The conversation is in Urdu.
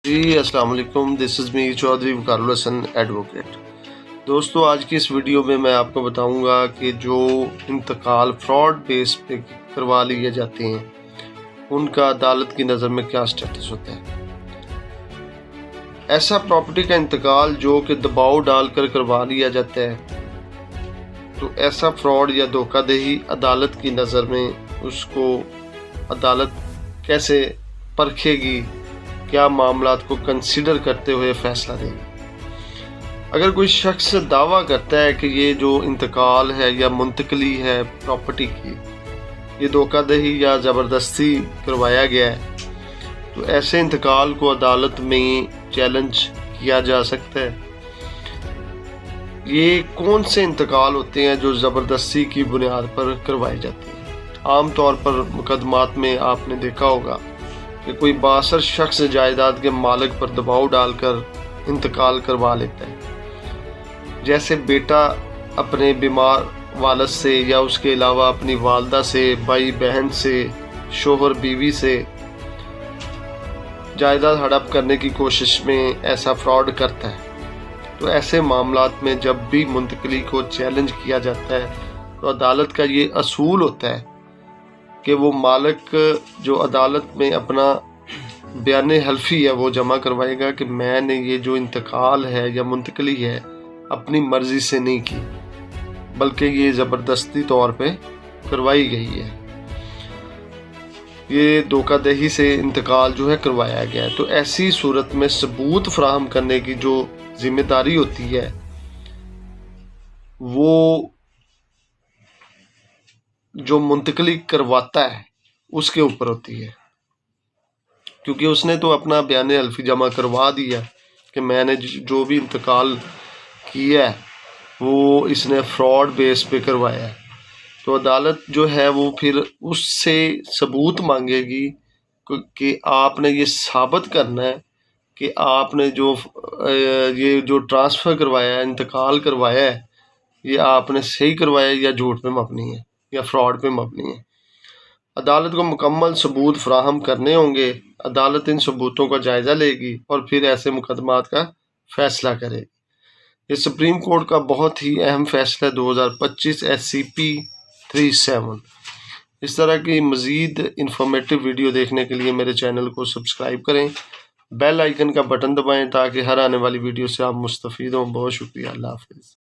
جی السلام علیکم، دس از می چودھری وقار الحسن ایڈوکیٹ۔ دوستو، آج کی اس ویڈیو میں میں آپ کو بتاؤں گا کہ جو انتقال فراڈ بیس پہ کروا لیے جاتے ہیں ان کا عدالت کی نظر میں کیا سٹیٹس ہوتا ہے۔ ایسا پراپرٹی کا انتقال جو کہ دباؤ ڈال کر کروا لیا جاتا ہے تو ایسا فراڈ یا دھوکہ دہی عدالت کی نظر میں اس کو عدالت کیسے پرکھے گی، کیا معاملات کو کنسیڈر کرتے ہوئے فیصلہ دے گی۔ اگر کوئی شخص دعویٰ کرتا ہے کہ یہ جو انتقال ہے یا منتقلی ہے پراپرٹی کی، یہ دھوکہ دہی یا زبردستی کروایا گیا ہے، تو ایسے انتقال کو عدالت میں چیلنج کیا جا سکتا ہے۔ یہ کون سے انتقال ہوتے ہیں جو زبردستی کی بنیاد پر کروائے جاتے ہیں؟ عام طور پر مقدمات میں آپ نے دیکھا ہوگا کہ کوئی بااثر شخص جائیداد کے مالک پر دباؤ ڈال کر انتقال کروا لیتا ہے، جیسے بیٹا اپنے بیمار والد سے یا اس کے علاوہ اپنی والدہ سے، بھائی بہن سے، شوہر بیوی سے جائیداد ہڑپ کرنے کی کوشش میں ایسا فراڈ کرتا ہے۔ تو ایسے معاملات میں جب بھی منتقلی کو چیلنج کیا جاتا ہے تو عدالت کا یہ اصول ہوتا ہے کہ وہ مالک جو عدالت میں اپنا بیان حلفی ہے وہ جمع کروائے گا کہ میں نے یہ جو انتقال ہے یا منتقلی ہے اپنی مرضی سے نہیں کی، بلکہ یہ زبردستی طور پہ کروائی گئی ہے، یہ دھوکہ دہی سے انتقال جو ہے کروایا گیا ہے۔ تو ایسی صورت میں ثبوت فراہم کرنے کی جو ذمہ داری ہوتی ہے وہ جو منتقلی کرواتا ہے اس کے اوپر ہوتی ہے، کیونکہ اس نے تو اپنا بیان حلفی جمع کروا دیا کہ میں نے جو بھی انتقال کیا ہے وہ اس نے فراڈ بیس پہ کروایا ہے۔ تو عدالت جو ہے وہ پھر اس سے ثبوت مانگے گی کہ آپ نے یہ ثابت کرنا ہے کہ آپ نے یہ جو ٹرانسفر کروایا ہے، انتقال کروایا ہے، یہ آپ نے صحیح کروایا ہے یا جھوٹ پہ مبنی ہے یا فراڈ پہ مبنی ہے۔ عدالت کو مکمل ثبوت فراہم کرنے ہوں گے، عدالت ان ثبوتوں کا جائزہ لے گی اور پھر ایسے مقدمات کا فیصلہ کرے گی۔ یہ سپریم کورٹ کا بہت ہی اہم فیصلہ 2025 SCP 37۔ اس طرح کی مزید انفارمیٹیو ویڈیو دیکھنے کے لیے میرے چینل کو سبسکرائب کریں، بیل آئیکن کا بٹن دبائیں تاکہ ہر آنے والی ویڈیو سے آپ مستفید ہوں۔ بہت شکریہ، اللہ حافظ۔